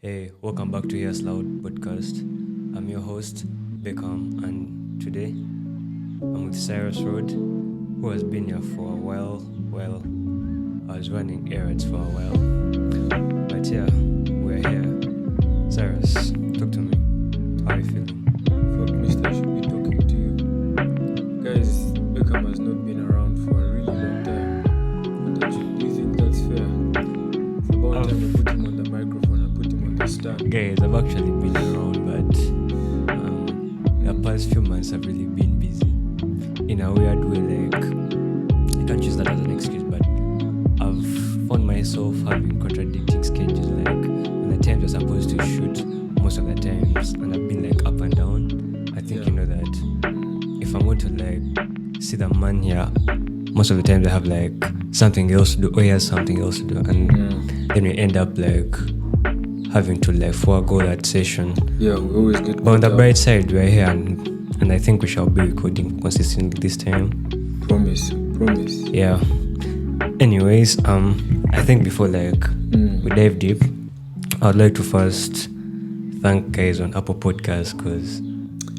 Hey, welcome back to Here's Loud podcast. I'm your host, Beckham, and today I'm with Cyrus Road, who has been here for a while. Well, I was running errands for a while, but yeah, we're here. Cyrus, talk to me. How are you feeling? Fuck, mister, I should be talking to you. Guys, Beckham has not been around for a really long time. And do you think that's fair? It's about time I put him on the microphone and put him on the stand. Guys, I've actually been around, but the past few months have really been busy. In a weird way, like, I can't use that as an excuse, but I've found myself having contradicting schedules, like when the times you're supposed to shoot most of the times, and I've been like up and down. I think you know that if I'm going to like see the man here, most of the times I have like something else to do, or he has something else to do, and then we end up like having to like forego that session. Yeah, we always get But on the caught up. bright side, we're here, and I think we shall be recording consistently this time. Promise. Yeah. Anyways, I think before like we dive deep, I'd like to first thank guys on Apple Podcasts because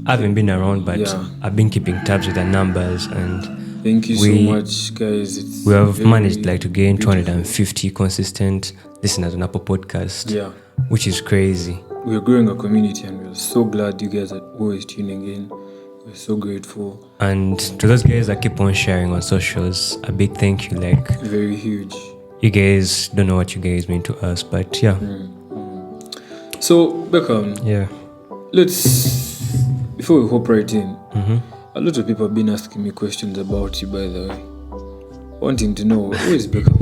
I haven't been around, but Yeah. I've been keeping tabs with the numbers, and Thank you We- so much, guys. It's we have very managed like to gain beautiful. 250 consistent listeners on Apple Podcast, Yeah, which is crazy. we're growing a community and we're so glad you guys are always tuning in. We're so grateful. And to those guys that keep on sharing on socials, a big thank you. Like, Very huge. you guys don't know what you guys mean to us, but yeah. So, Beckham, Yeah. before we hop right in, Mm-hmm. a lot of people have been asking me questions about you, by the way. Wanting to know, where is Beckham?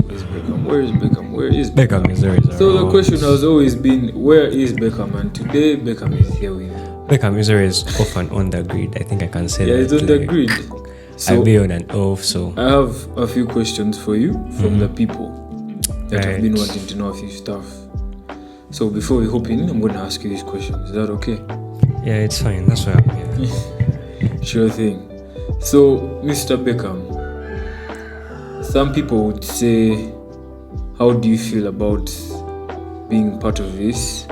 Where is Beckham? Beckham is always around. So the question has always been, where is Beckham? And today, Beckham is here with me. Beckham is always off and on the grid. I think I can say Yeah, that. it's on the like, grid. I'll So be on and off, so I have a few questions for you from the people that have been Right. wanting to know a few stuff. So before we hop in, I'm going to ask you these questions. Is that okay? yeah, it's fine. That's why I'm here. Sure thing. So, Mr. Beckham, some people would say, how do you feel about being part of this,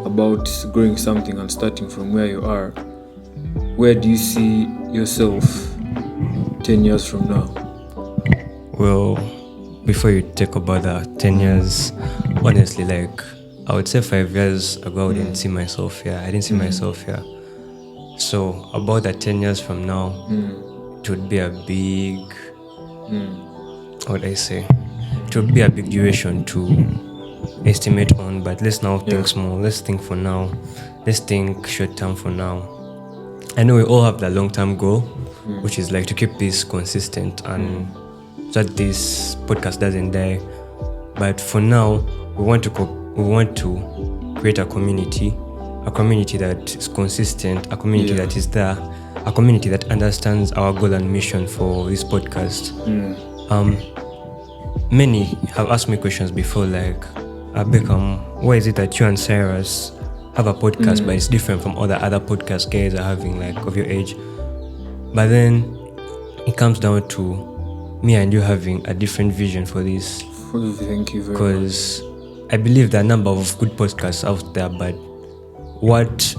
about growing something and starting from where you are? Where do you see yourself 10 years from now? Well, before you talk about that 10 years, honestly, like, I would say 5 years ago, I didn't see myself here. I didn't see myself here. So, about that 10 years from now, it would be a big, what would I say? It would be a big duration to estimate on, but let's now think small. Let's think for now. Let's think short term for now. I know we all have the long term goal, which is like to keep this consistent and so that this podcast doesn't die. But for now, we want to create a community that is consistent, a community that is there, a community that understands our goal and mission for this podcast. Many have asked me questions before, like, Beckham, why is it that you and Cyrus have a podcast, but it's different from all the other podcast guys are having, like, of your age? But then it comes down to me and you having a different vision for this, Thank you very much. because I believe there are a number of good podcasts out there, but what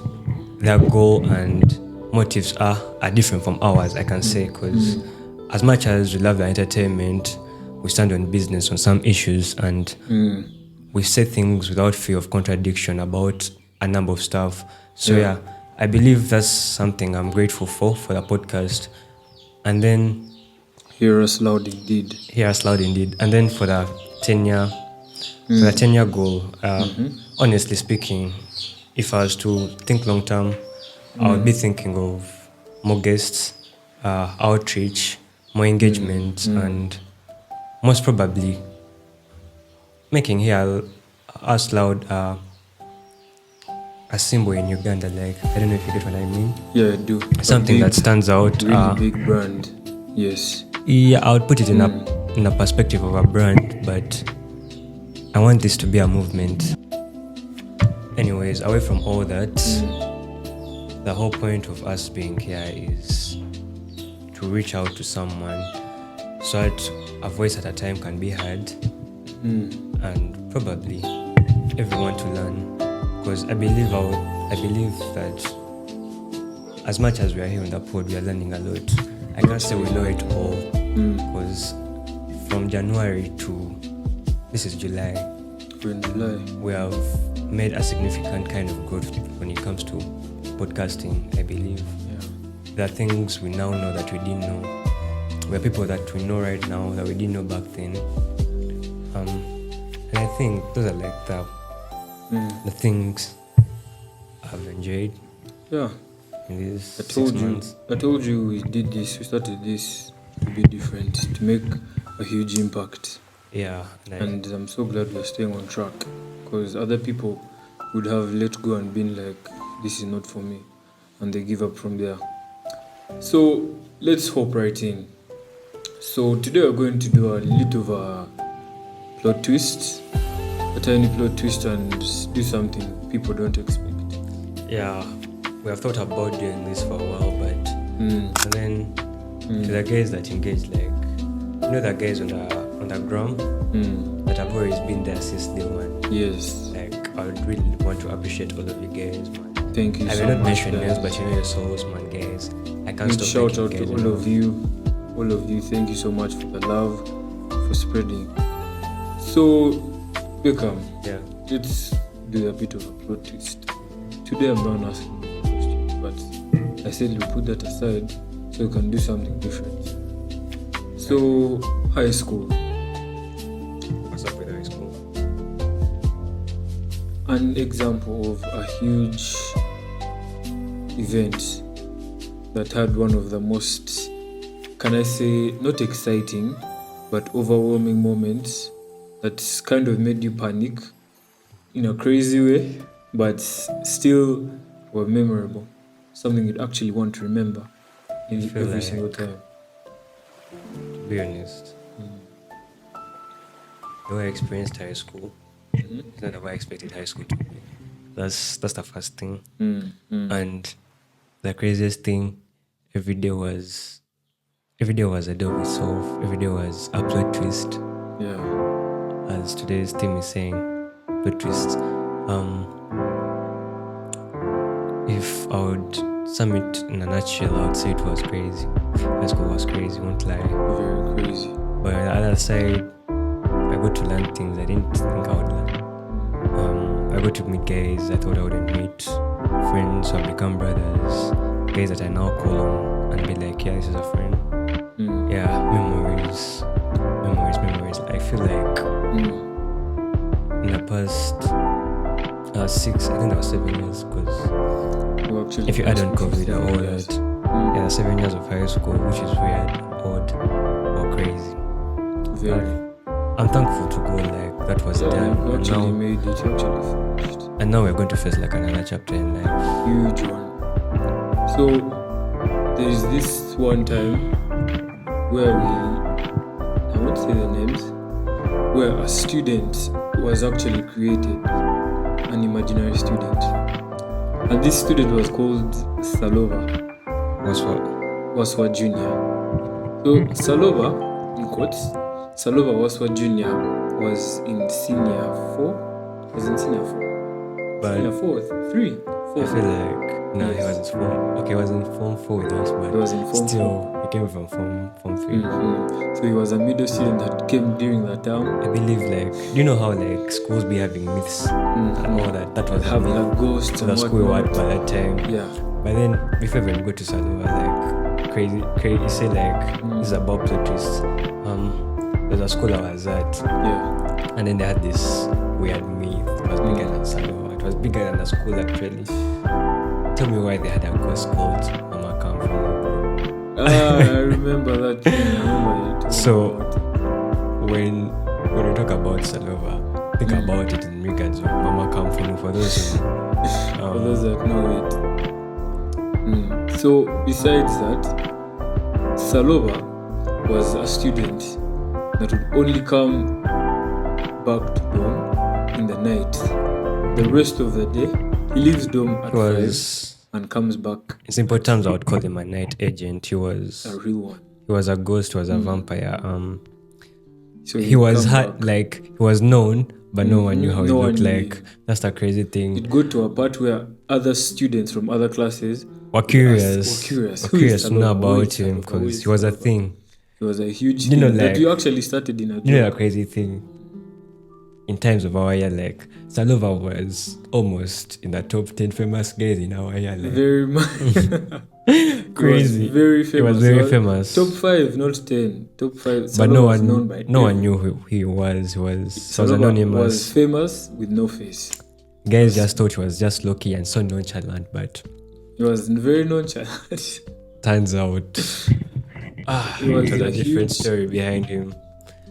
their goal and motives are different from ours, I can say, because as much as we love the entertainment, we stand on business on some issues, and we say things without fear of contradiction about a number of stuff. So yeah, I believe that's something I'm grateful for the podcast. And then Hear us loud indeed. Hear us loud indeed. And then for the 10-year goal, honestly speaking, if I was to think long term, I would be thinking of more guests, outreach, more engagement, and most probably making Hear Us Loud a symbol in Uganda. Like, I don't know if you get what I mean. Yeah, I do. Something A that stands out. big, really big brand. Yes. Yeah, I would put it in a perspective of a brand, but I want this to be a movement. Anyways, away from all that, the whole point of us being here is to reach out to someone so that a voice at a time can be heard, and probably everyone to learn because I believe that as much as we are here on the pod, we are learning a lot. I can't say we know it all because from January to this is July, We're in July. we have made a significant kind of growth when it comes to podcasting, I believe. Yeah. There are things we now know that we didn't know. There are people that we know right now that we didn't know back then. And I think those are like the things I've enjoyed Yeah. in these I 6 told you. months. I told you we did this. We started this to be different, to make a huge impact. Yeah, And I'm so glad we're staying on track, because other people would have let go and been like, this is not for me, and they give up from there. So let's hop right in. So today we're going to do a little of a plot twist, a tiny plot twist, and do something people don't expect. yeah, we have thought about doing this for a while, but and then to the guys that engage, like the guys on the gram that have always been there since day one. Yes. Like I would really want to appreciate all of you guys, man. Thank you I so will not much. mention names, guys. but you know your souls, man, guys. I can't Big stop shout thanking out to guys, all of you. All of you, thank you so much for the love, for spreading. So, Beckham, Yeah. let's do a bit of a plot twist. Today I'm not asking you a question, but I said we'll put that aside so we can do something different. So, high school, What's up with high school? an example of a huge event that had one of the most, can I say, not exciting, but overwhelming moments that kind of made you panic in a crazy way, but still were memorable. Something you'd actually want to remember in feel every like- single time. To be honest, the way I experienced high school, it's not the way I expected high school to be. That's the first thing. And the craziest thing, every day was a day of itself. Every day was a plot twist, Yeah. as today's theme is saying, plot twist. If I would sum it in a nutshell, I would say it was crazy. High school was crazy, won't lie. Very crazy. But on the other side, I got to learn things I didn't think I would learn. I got to meet guys I thought I wouldn't meet, friends who have become brothers, guys that I now call on and be like, yeah, this is a friend. Yeah, memories. I feel like in the past 6, I think that was 7 years, because Well, actually, if you add on COVID and all yes. that, yeah, 7 years of high school, which is weird, odd, or crazy. Very. I'm thankful to God, like that was Yeah, done. you And actually now, made it, you actually finished. and now we're going to face like another chapter in life. Huge one. So there's this one time where I won't say the names, where a student was actually created, an imaginary student, and this student was called Salova, What's what? Waswa Junior. So Salova, in quotes, Salova Waswa Junior was in senior 4. Was in senior 4. But Senior 4, 3, 4. I feel like no, he was in form. Okay, he was in form 4 with us, but He was in form still, he came from form 3. So he was a middle student that came during that term. I believe, like, do you know how like schools be having myths and all that? That was a Having myth a ghost to and the school whatnot. word by that time. Yeah. But then before we even go to Salova, like crazy, you say like this is about plot twists. There's a school I was at, Yeah. and then they had this weird myth. It was bigger than Salova. It was bigger than the school actually. Tell me why they had a ghost called Mama Come From. I remember that thing. I remember you told So- me about it. When we talk about Salova, think about it in regards of Mama Come From. For those who For those that know it. So besides that, Salova was a student that would only come back to dorm in the night. The rest of the day, he leaves dorm at 5 was, and comes back in simple terms, I would call him a night agent. He was a real one. he was a ghost. He was a vampire. So He was come back. he was known but no one knew how No it one looked knew like. That's the crazy thing. It got to a part where other students from other classes We're curious. curious. We're Who is curious to know Saloba? Who is about him Saloba? Who because is he was a Saloba? thing. It was a huge You thing know, that like- you actually started in a You know the joke. crazy thing? In times of our year, like, Salova was almost in the top 10 famous guys in our year. Like, Very much. crazy. It was very He famous. was very Well, famous. Top 5, not 10. Top 5. But Saloba no was one, known by no one everyone. knew who he was. He was Saloba anonymous. was famous with no face. Guys just thought he was just lucky and so nonchalant, but He was very nonchalant. turns out, He was it was a a different huge- story behind him.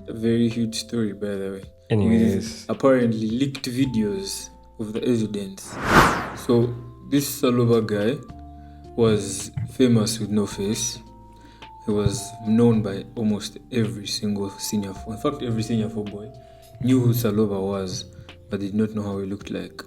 A very huge story, by the way. Anyways, With apparently leaked videos of the evidence. So this Saloba guy was famous with no face. He was known by almost every single senior. In fact, every senior four boy knew who Saloba was, but did not know how he looked like.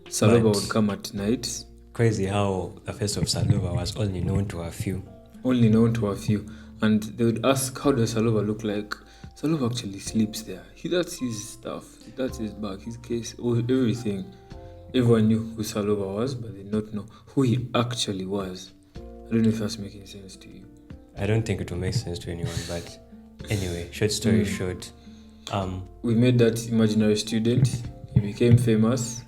Saloba But- would come at night, crazy how the face of Salova was only known to a few. only known to a few, and they would ask, "How does Saloba look like?" Saloba actually sleeps there. That's his stuff. That's his bag, his case, everything. Everyone knew who Saloba was, but they did not know who he actually was. I don't know if that's making sense to you. I don't think it will make sense to anyone, but anyway, short story short. We made that imaginary student. He became famous,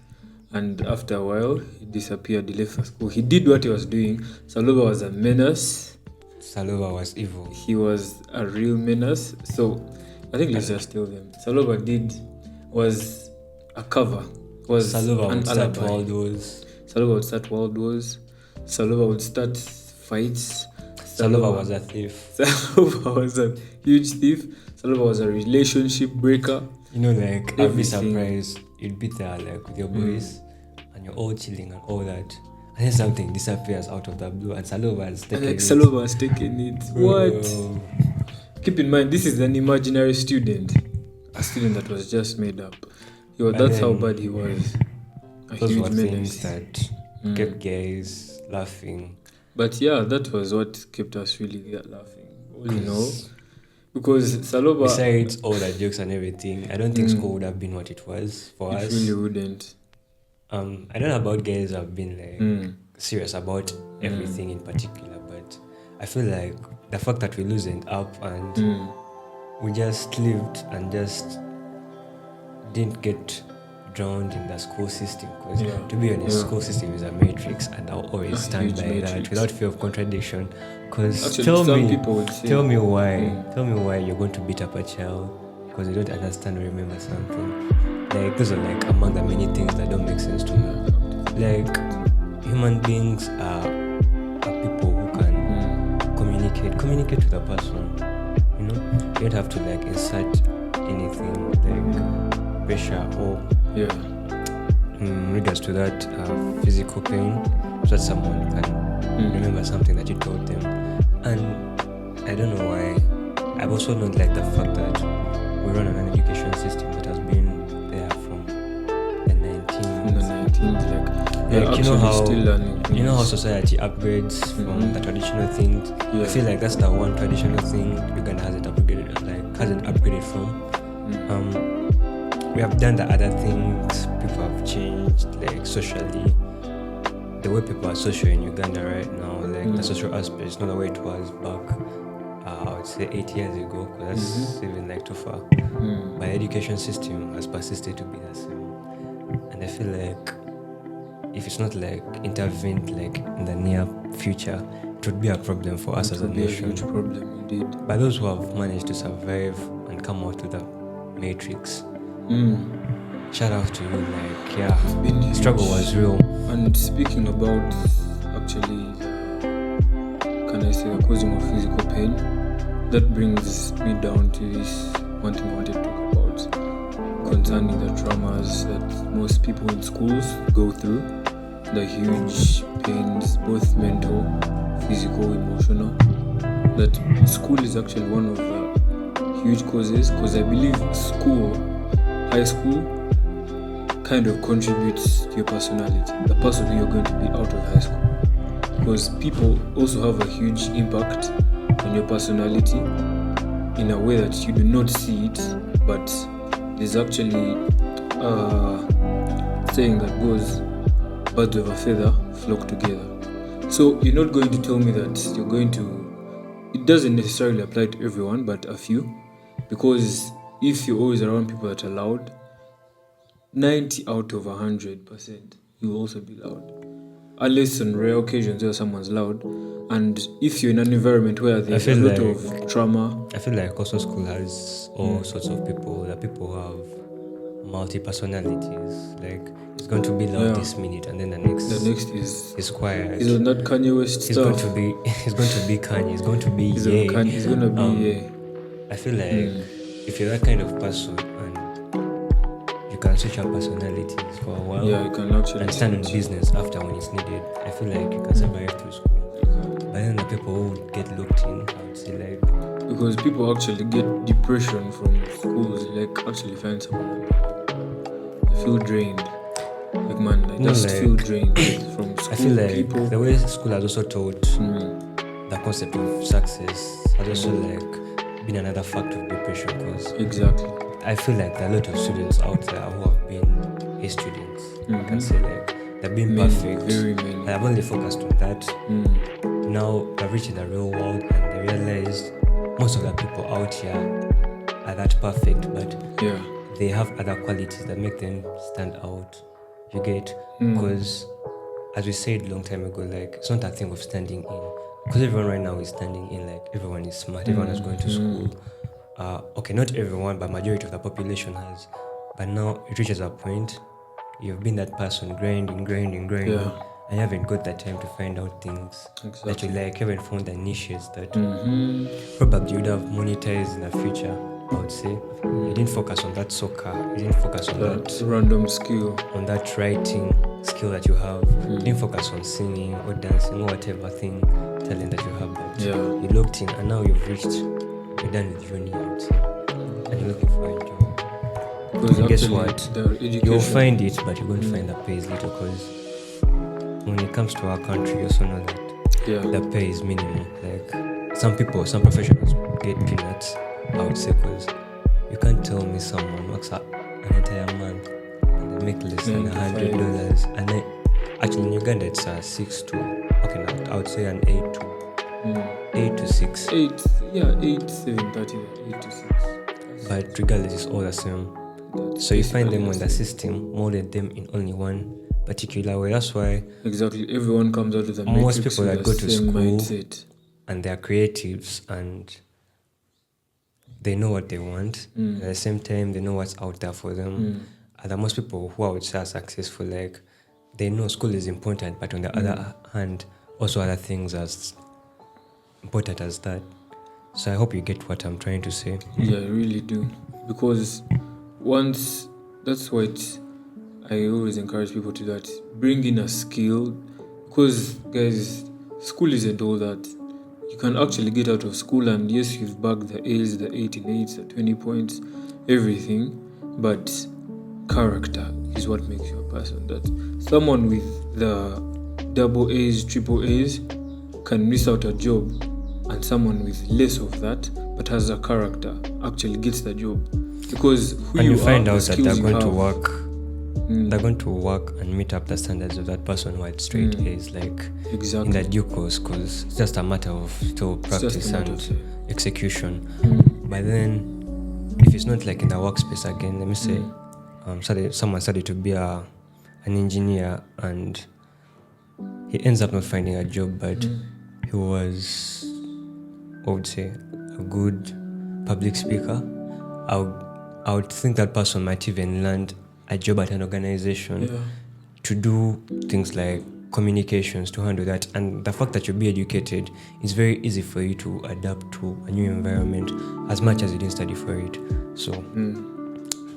and after a while, he disappeared. He left the school. He did what he was doing. Saloba was a menace. Salova was evil. He was a real menace. So I think let's just tell them. Saloba was a cover. Was Salova an would start alibi. world wars. Saloba would start world wars. Saloba would start fights. Salova was a thief. Saloba was a huge thief. Saloba was a relationship breaker. You know, like, I'd be Everything. surprised you'd be there, like, with your boys, and you're all chilling and all that. And then something disappears out of the blue, and Salova is And taking like it. Saloba was taking it. What? Bro. Keep in mind, this is an imaginary student. A student that was just made up. And That's how then bad he was. A Those were huge things menace. that kept guys laughing. But yeah, that was what kept us really laughing. All in all. Because Saloba, Besides all the jokes and everything, I don't think school would have been what it was for it us. really wouldn't. I don't know about guys who have been like serious about Mm. everything in particular, but I feel like the fact that we loosened up and we just lived and just didn't get drowned in the school system. Because to be honest, school system is a matrix, and I'll always stand huge by that matrix. without fear of contradiction. Because Actually, tell some me, people would say, tell me why you're going to beat up a child because you don't understand or remember something. Like, those are like among the many things that don't make sense to me. Like, human beings are people who can communicate with a person. You know, you don't have to like insert anything like pressure or in regards to that physical pain, so that someone can remember something that you told them. And I don't know why. I've also not like the fact that we run an education system that has been there from the 19th. In the 19th, Like, you know how still learning. you know how society upgrades from the traditional things. I feel like that's the one traditional thing Uganda hasn't upgraded from. We have done the other things. People have changed, like socially. The way people are social in Uganda right now, like the social aspect, is not the way it was back. I would say 8 years ago, because that's even like too far. But the education system has persisted to be the same, and I feel like if it's not like intervened like in the near future, it would be a problem for us as a It would be a nation. huge problem indeed. By those who have managed to survive and come out of the matrix, shout out to you. Like, Been the huge. struggle was real. And speaking about actually, can I say, the causing of physical pain, that brings me down to this one thing I wanted to talk about concerning the traumas that most people in schools go through, the huge pains, both mental, physical, emotional. That school is actually one of the huge causes, because I believe high school, kind of contributes to your personality, the person who you're going to be out of high school. Because people also have a huge impact on your personality in a way that you do not see it, but there's actually saying that goes, birds of a feather flock together. So you're not going to tell me that you're going to, it doesn't necessarily apply to everyone, but a few, because if you're always around people that are loud, 90 out of 100%, you'll also be loud. Unless on rare occasions where someone's loud, and if you're in an environment where there's a lot of trauma. I feel like also school has all sorts of people, that people who have multi-personalities. Like, it's going to be loud this minute, and then the next is quiet. He's not Kanye West stuff. He's going to be Kanye. He's going to be He's going to be I feel like if you're that kind of person and you can switch up personalities for a while, you can actually and stand in business after when it's needed, I feel like you can survive through school. But then the people who get locked in, I would say, like, because people actually get depression from schools, like actually find someone, I feel drained. Like, man, I just feel drained from school. I feel like people. The way school has also taught the concept of success has also like been another factor of depression, because exactly, I feel like there are a lot of students out there who have been A students. I can say like they've been perfect. Very many. I've only focused on that. Now I've reached the real world and they realized most of the people out here are that perfect, but they have other qualities that make them stand out. You get? Because as we said long time ago, like, it's not a thing of standing in. Because everyone right now is standing in, like, everyone is smart, everyone is going to school. Okay, not everyone, but majority of the population has. But now it reaches a point, you've been that person grinding, and you haven't got that time to find out things that you like. You haven't found the niches that probably you would have monetized in the future, I would say. You didn't focus on that soccer, you didn't focus on that random skill, on that writing skill that you have. You didn't focus on singing or dancing or whatever talent that you have, but you looked in and now you're done with uni, I would say, and you're looking for a job. And guess what? You'll find it, but you're going to find the pay is little, because when it comes to our country, you also know that the pay is minimum. Like, some professionals get peanuts, I would say, because you can't tell me someone works an entire month and they make less than $100. And then, actually in Uganda it's 6 to, okay, now I would say an 8 to 6. 8, 7:30, 8 to 6. But regardless, it's all the same. So you find them when the system molded them in only one particular way. That's why everyone comes out of the most people that go to school mindset. And they are creatives and they know what they want. At the same time, they know what's out there for them. And the most people who I would say are successful, like, they know school is important, but on the other hand, also other things as important as that. So I hope you get what I'm trying to say. Yeah, I really do. Because that's what I always encourage people to that. Bring in a skill. Because, guys, school isn't all that. You can actually get out of school and yes, you've bagged the A's, the 18 the 20 points, everything. But character is what makes you a person. That someone with the double A's, triple A's can miss out a job, and someone with less of that but has a character actually gets the job. Because when you find out that they're going to work, they're going to work and meet up the standards of that person who had straight A's, like in the due course, because it's just a matter of still practice and execution. But then, if it's not like in the workspace again, let me say, someone studied to be an engineer and he ends up not finding a job, but he was, I would say, a good public speaker. I would think that person might even land a job at an organization to do things like communications, to handle that. And the fact that you'll be educated, it's very easy for you to adapt to a new environment as much as you didn't study for it. So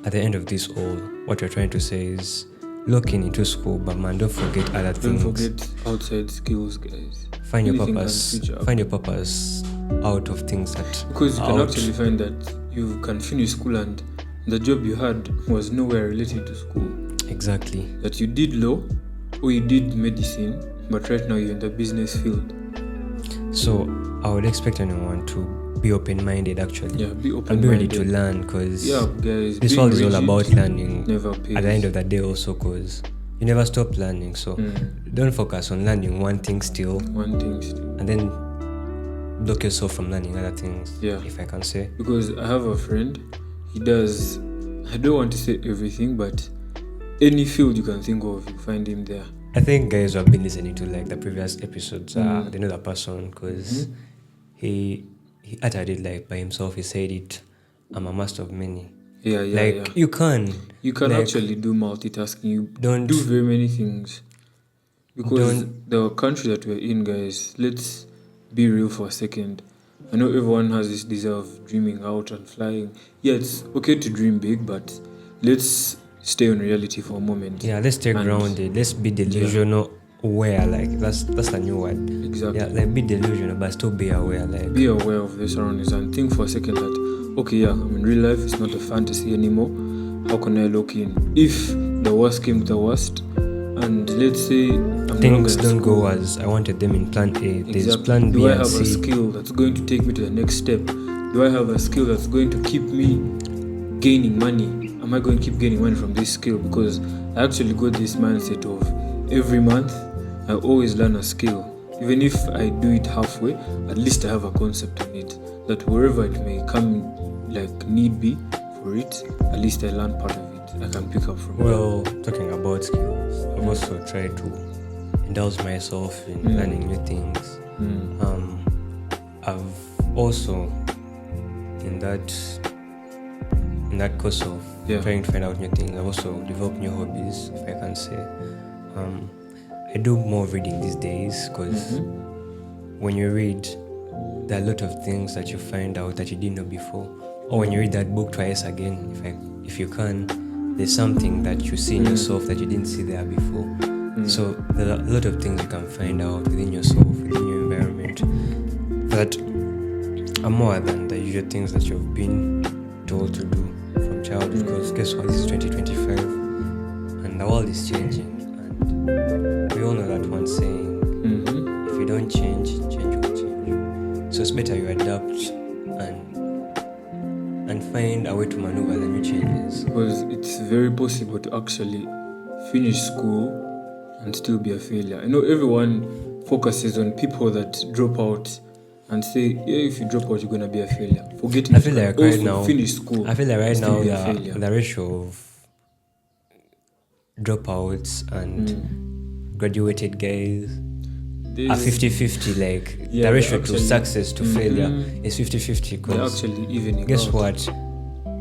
at the end of this all, what we're trying to say is lock into school, but man, don't forget other things. Don't forget outside skills, guys. Find your purpose out of things that, because you can actually find that you can finish school and the job you had was nowhere related to school. Exactly. That you did law or you did medicine, but right now you're in the business field. So I would expect anyone to be open-minded actually. Yeah, be And be ready to open-minded. learn, because Yeah, guys. this being world is all rigid about learning never at the end pays. of the day also, because you never stop learning. So don't focus on learning one thing still One thing still. and then block yourself from learning other things, Yeah. if I can say. Because I have a friend, he does, I don't want to say everything, but any field you can think of, you find him there. I think guys who have been listening to like the previous episodes, they know that person, because he uttered it like by himself. He said it, I'm a master of many. Yeah, Like yeah. you can like, actually do multitasking. You don't do very many things. Because the country that we're in, guys, let's be real for a second. I know everyone has this desire of dreaming out and flying. Yeah, it's okay to dream big, but let's stay on reality for a moment. yeah, let's stay And- grounded. Let's be delusional aware. Like that's a new word. Exactly. Yeah, like be delusional but still be aware. Like Be aware of the surroundings and think for a second that, okay, yeah, I'm in real life, it's not a fantasy anymore. How can I look in? If the worst came to the worst, and let's say I'm things no longer in don't school, go as I wanted them in plan A. There's exactly. plan B Do I and have C. a skill that's going to take me to the next step? Do I have a skill that's going to keep me gaining money? Am I going to keep gaining money from this skill? Because I actually got this mindset of every month I always learn a skill. Even if I do it halfway, at least I have a concept on it. That wherever it may come, like need be for it, at least I learn part of it. I can pick up from it. Well, talking about skills, I've also tried to indulge myself in learning new things. I've also in that course of trying to find out new things, I've also developed new hobbies, if I can say. I do more reading these days, because when you read, there are a lot of things that you find out that you didn't know before. Or when you read that book twice again, if you can, there's something that you see in yourself that you didn't see there before. So there are a lot of things you can find out within yourself, within your environment, that are more than the usual things that you've been told to do from childhood. Because guess what? This is 2025 and the world is changing. And we all know that one saying, if you don't change, change will change. So it's better you adapt and find a way to maneuver the new changes. Because it's very possible to actually finish school and still be a failure. I know everyone focuses on people that drop out and say, yeah, if you drop out, you're going to be a failure. Forgetting I feel like right now, finish school. I feel like right still now be a failure. the ratio of dropouts and graduated guys are 50-50. Like Yeah, the ratio they're to actually- success to failure is 50-50. They're Because actually evening guess out. what?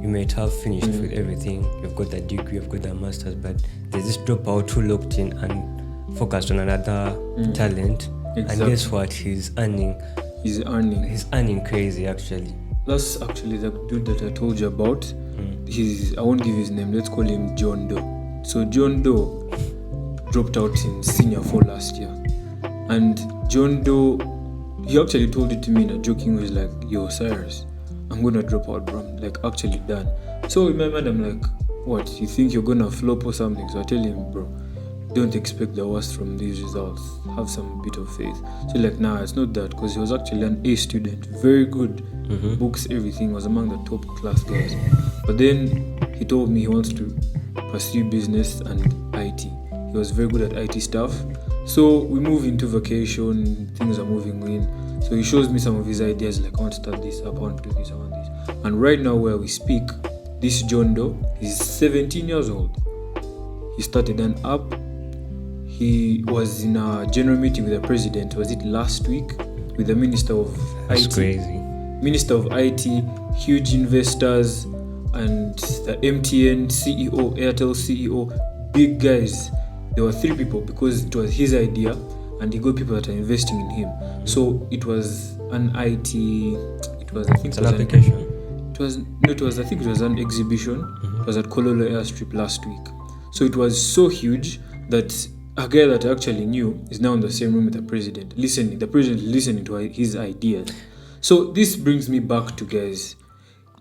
You might have finished with everything. You've got that degree, you've got that master's, but there's this dropout who looked in and focused on another talent. And Exactly. guess what? He's earning He's earning. crazy actually. That's actually the dude that I told you about. I won't give his name. Let's call him John Doe. So John Doe dropped out in senior 4 last year. And John Doe, he actually told it to me in a joking way. He's like, yo, Cyrus, I'm gonna drop out, bro. I'm like, actually done. So in my mind, I'm like, what? You think you're gonna flop or something? So I tell him, bro, don't expect the worst from these results. Have some bit of faith. So like, nah, it's not that, because he was actually an A student, very good, books, everything, was among the top class guys. But then he told me he wants to pursue business and IT. He was very good at IT stuff. So we move into vacation, things are moving in. So he shows me some of his ideas, like I want to start this up, I want to do this, I want this. And right now where we speak, this John Doe, he's 17 years old. He started an app. He was in a general meeting with the president, was it last week? With the Minister of That's IT. crazy. Minister of IT, huge investors, and the MTN CEO, Airtel CEO, big guys. There were 3 people because it was his idea and he got people that are investing in him. So it was an IT, it was, I think It's an application. I think it was an exhibition. It was at Kololo Airstrip last week. So it was so huge that a guy that I actually knew is now in the same room with the president, listening to his ideas. So this brings me back to, guys,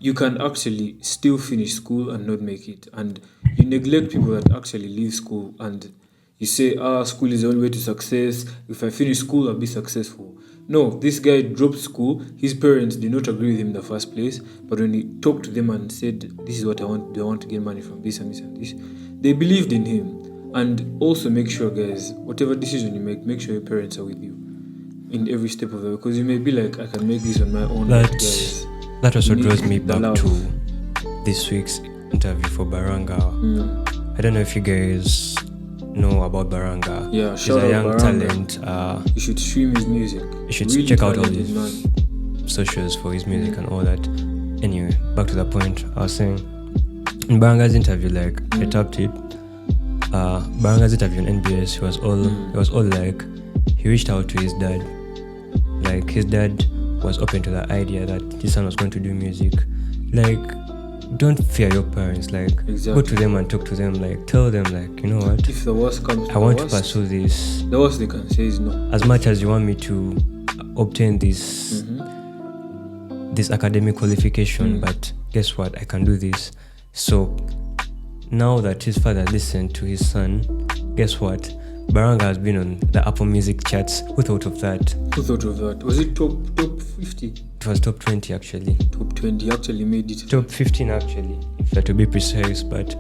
you can actually still finish school and not make it. And you neglect people that actually leave school and you say, school is the only way to success. If I finish school, I'll be successful. No, this guy dropped school. His parents did not agree with him in the first place. But when he talked to them and said, "This is what I want. Do I want to get money from this and this and this?" They believed in him. And also make sure, guys, whatever decision you make sure your parents are with you in every step of the way. Because you may be like, I can make this on my own. But guys, That also you need draws me the back love. to this week's interview for Baranga. I don't know if you guys know about Baranga. Yeah, He's shout a out young Baranga. talent. You should stream his music. You should Really check out all talented his man. socials for his music and all that. Anyway, back to the point. I was saying in Baranga's interview, like I tapped it. Baranga's interview on NBS, he was all like, he reached out to his dad. Like his dad was open to the idea that his son was going to do music. Like, don't fear your parents. Like, Exactly. go to them and talk to them. Like, tell them, like, you know what? If the worst comes to I want the to worst, pursue this. the worst they can say is no. As much as you want me to obtain this this academic qualification, but guess what? I can do this. So now that his father listened to his son, guess what? Baranga has been on the Apple Music charts. Who thought of that? Who thought of that? Was it top 50? It was top 20 actually. Top 20 actually made it. Top 15 actually, if you're to be precise. But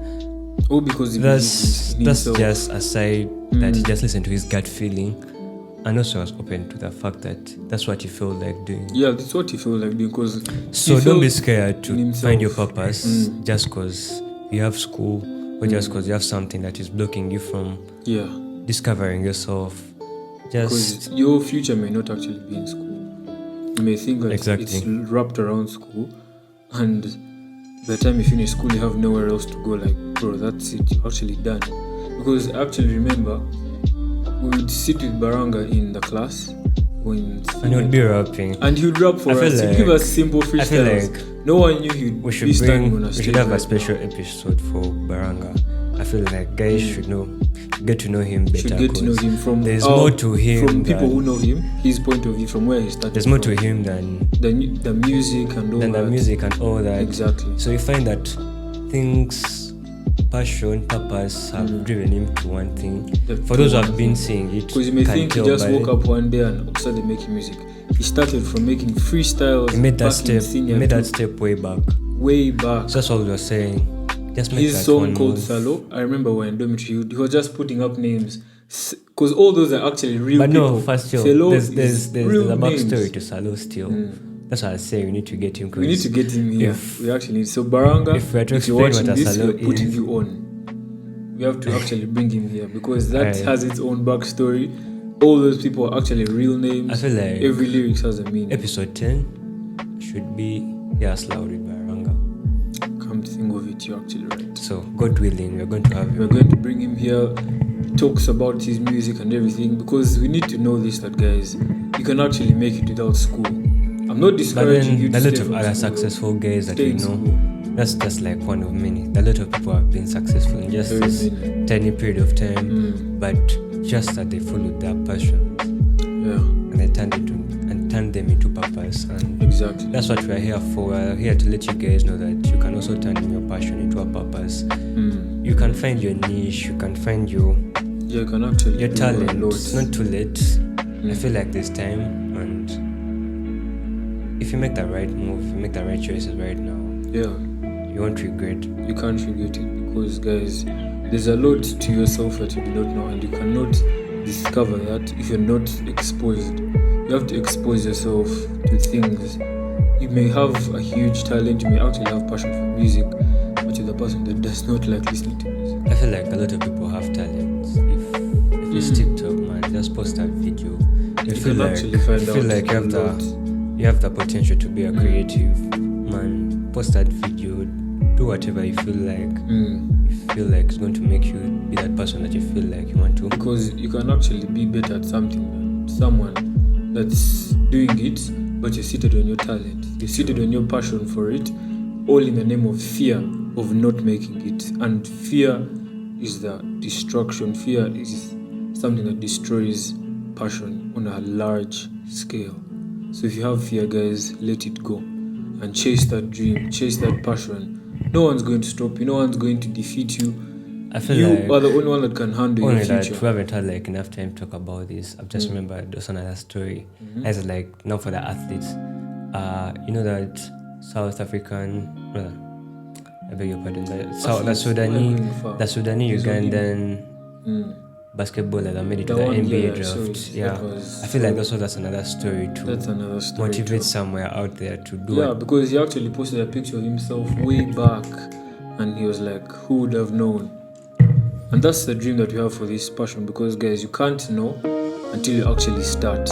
Oh, because he that's believes in that's himself. just a side that he just listened to his gut feeling, and also was open to the fact that that's what he felt like doing. Yeah, that's what he felt like doing. Because So don't be scared to in himself. find your purpose just because you have school or just because you have something that is blocking you from Yeah, discovering yourself. Just because your future may not actually be in school. You may think that Exactly. it's wrapped around school, and by the time you finish school, you have nowhere else to go. Like, bro, that's it. You're actually done. Because I actually remember we would sit with Baranga in the class when and he would be rapping. and he would rap for I feel us. He'd like- give us simple I feel freestyles. like No one knew he'd we be should standing on a we stage. should have a right special now. episode for Baranga. I feel like guys should get to know him better. Should get to know 'cause him from there's our- more to him from people than- who know him, his point of view, from where he started. There's more from. to him than the music and all the that. music and all that. Exactly. So you find that things, passion, purpose have driven him to one thing. The For those who have one been thing. seeing it, Because you may can think he tell just by- woke up one day and started making music. He started from making freestyles. He made that back in step. He senior made that two, step way back. way back. So that's all we were saying. Just make His that song one called move. Salo, I remember when in dormitory, he was just putting up names. Because all those are actually real But people. no, first still, Salo there's is a real backstory names. to Salo still. That's why I say we need to get him. We need to get him here. If- We actually need. So Baranga, if we are to if you're explain watching what a this, Salo we're putting is- you on. We have to actually bring him here because that Aye. has its own backstory. All those people are actually real names. I feel like Every lyrics has a meaning. episode 10 should be Yes Loud with Baranga. Come to think of it, you're actually right. So God willing, we're going to have We're him. going to bring him here, talks about his music and everything, because we need to know this, that guys, you can actually make it without school. I'm not But discouraging you then to a lot stay of from other school. successful guys that Stay we in know. school. That's just like one of many. A lot of people have been successful in just Very this many. tiny period of time, but just that they followed their passion Yeah, and they turned them into purpose. And exactly. that's what we're here for. We're here to let you guys know that you can also turn in your passion into a purpose. You can find your niche. You can find your Yeah, you can actually do a talent. lot. It's not too late. I feel like there's time, and if you make the right move, if you make the right choices right now, Yeah, you won't regret. you can't regret it because, guys, there's a lot to yourself that you do not know, and you cannot discover that if you're not exposed. You have to expose yourself to things. You may have a huge talent, you may actually have passion for music, but you're the person that does not like listening to music. I feel like a lot of people have talents. If it's TikTok, man, just post that video. You feel can like actually find you feel out like a lot. you have the potential to be a creative man. Post that video. Do whatever you feel like. You feel like it's going to make you be that person that you feel like you want to. Because you can actually be better at something than someone that's doing it, but you're seated on your talent. You're seated on your passion for it, all in the name of fear of not making it. And fear is the destruction. Fear is something that destroys passion on a large scale. So if you have fear, guys, let it go and chase that dream, chase that passion. No one's going to stop you, no one's going to defeat you. I feel You like are the only one that can handle your only that future. we haven't had like enough time to talk about this. I've just remembered there's another story. As like now for the athletes, you know that South African, I beg your pardon, the Athletes, why are you going far? the Sudani There's only- Ugandan basketballer that made it to The the one, NBA yeah, I saw draft. it. Yeah, That was I feel like so- that's another story to That's another story. motivate too. somewhere out there to do Yeah, it. because he actually posted a picture of himself way back, and he was like, "Who would have known?" And that's the dream that we have for this passion. Because guys, you can't know until you actually start.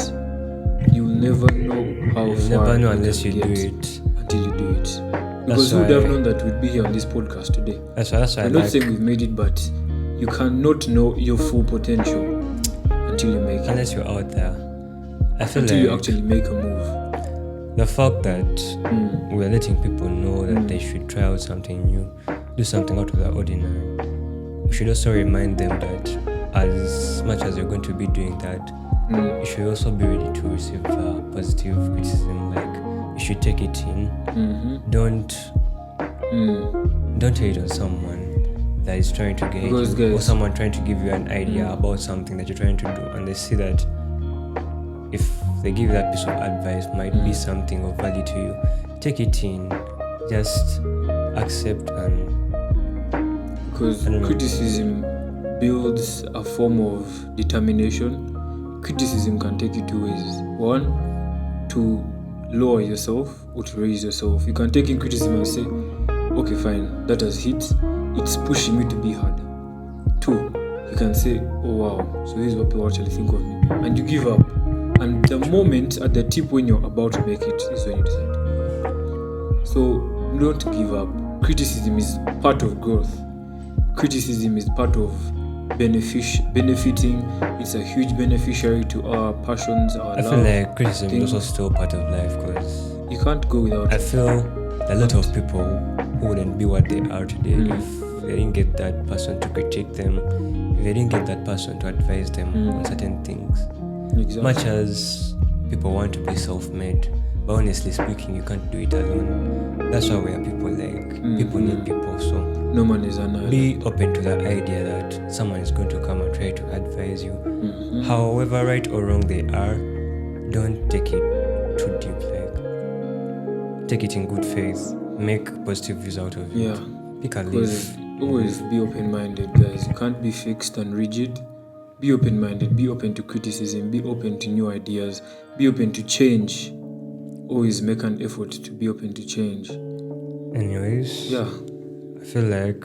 You'll never know how You far never know you unless can you do get it. until you do it. Because who would have known that we'd be here on this podcast today? That's why I I'm not like. saying we've made it, but you cannot know your full potential until you make it. Unless you're out there, I feel Until like you actually make a move. the fact that we're letting people know that they should try out something new, do something out of the ordinary. We should also remind them that as much as you're going to be doing that, you should also be ready to receive positive criticism. Like you should take it in. Don't hate on someone that is trying to get Because you, or guys- someone trying to give you an idea about something that you're trying to do, and they see that if they give that piece of advice might be something of value to you, take it in, just accept and Because I don't know. criticism builds a form of determination. Criticism can take you two ways. One, to lower yourself or to raise yourself. You can take in criticism and say, okay, fine, that has hit. It's pushing me to be hard. Two, you can say, oh wow, so this is what people actually think of me. And you give up. And the moment at the tip when you're about to make it is when you decide. So don't give up. Criticism is part of growth. Criticism is part of benefiting. It's a huge beneficiary to our passions, our I love. feel like criticism things. is also still part of life, because You can't go without I it. feel a lot of people who wouldn't be what they are today if they didn't get that person to critique them, if they didn't get that person to advise them on certain things. Exactly. Much as people want to be self-made, but honestly speaking, you can't do it alone. That's why we are people. Like people need people, so No man is an island. be open to the idea that someone is going to come and try to advise you. However right or wrong they are, don't take it too deep. Like, take it in good faith. Make positive views out of it. Yeah. Pick a Because leaf. always be open-minded, guys. You can't be fixed and rigid. Be open-minded. Be open to criticism. Be open to new ideas. Be open to change. Always make an effort to be open to change. Anyways, Yeah. I feel like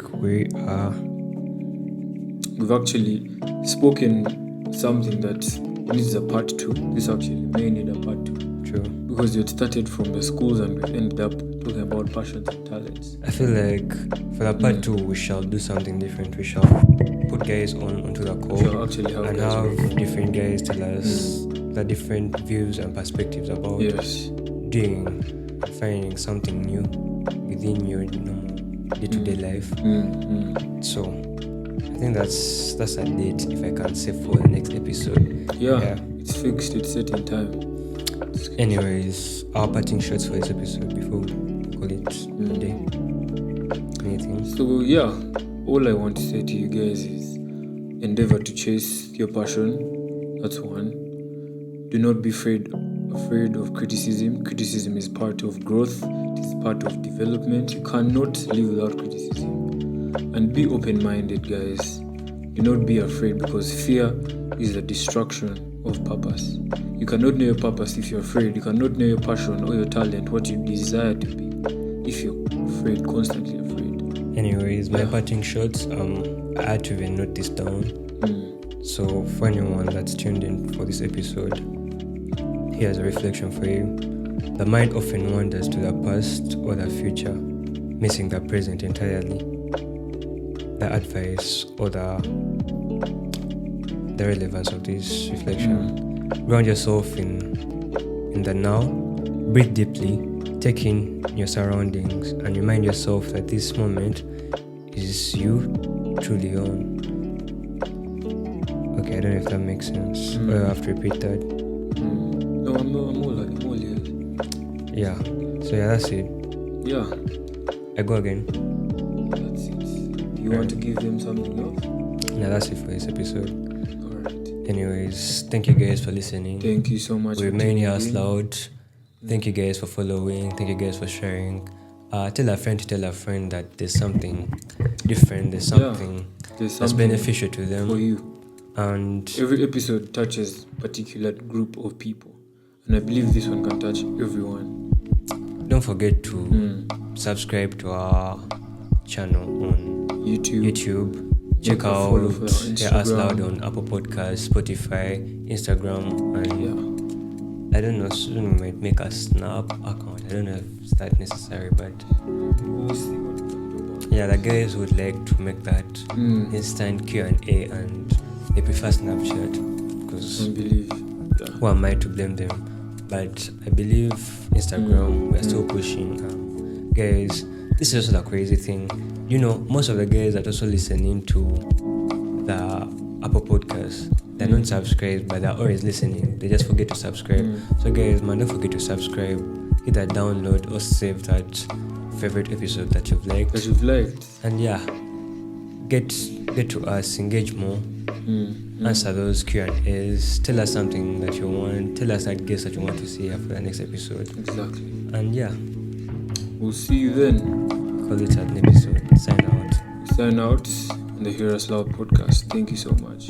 We've actually spoken something that needs a part 2. This actually may need a part 2. true. Because we had started from the schools and we ended up talking about passions and talents. I feel like for the part 2, we shall do something different. We shall put guys onto the call We'll actually have and guys have on. different guys tell us the different views and perspectives about Yes. doing, finding something new within your day-to-day life. So I think that's a date, if I can say, for the next episode. Yeah. It's fixed. It's set in time. Anyways, our parting shots for this episode before we call it a day. Anything? So yeah, all I want to say to you guys is endeavor to chase your passion. That's one. Do not be afraid of criticism. Criticism is part of growth. It is part of development. You cannot live without criticism. And be open-minded, guys. Do not be afraid, because fear is the destruction of purpose. You cannot know your purpose if you're afraid. You cannot know your passion or your talent, what you desire to be, if you're afraid, constantly afraid. Anyways, my parting shots, I had to even note this down. So for anyone that's tuned in for this episode, here's a reflection for you. The mind often wanders to the past or the future, missing the present entirely. The advice or the relevance of this reflection. Ground yourself in the now, breathe deeply, take in your surroundings, and remind yourself that this moment is you truly on. Okay, I don't know if that makes sense. Or I have to repeat that. No, I'm all ears. Yeah. So yeah, that's it. Yeah, I go again. that's it. You want to give them something else? No, that's it for this episode. Alright. Anyways, thank you guys for listening. Thank you so much. We for remain tuning here in. loud. Thank you guys for following. Thank you guys for sharing. Tell a friend to tell a friend that there's something different. There's something There's that's something beneficial to for them. you. And Every episode touches a particular group of people, and I believe this one can touch everyone. don't forget to subscribe to our channel on YouTube. Check Make a out follow for our Hear Us Instagram. Loud on Apple Podcasts, Spotify, Instagram, and Yeah. I don't know, soon we might make a Snap account. I don't know if that's necessary, but We'll see what we can do about it. yeah, the guys would like to make that instant Q&A, and they prefer Snapchat because I believe. Yeah. who am I to blame them? But I believe Instagram, we're still pushing. Guys, this is also the crazy thing. You know, most of the guys that also listening to the Apple Podcast, they're not subscribed, but they're always listening. They just forget to subscribe. So guys, man, don't forget to subscribe. Hit that download or save that favorite episode that you've liked. That you've liked. And yeah, get to us, engage more. Answer those Q&As. Tell us something that you want. Tell us that guest that you want to see here for the next episode. Exactly. And yeah, We'll see you then. call it an episode. Sign out. Sign out on the Hear Us Loud podcast. Thank you so much.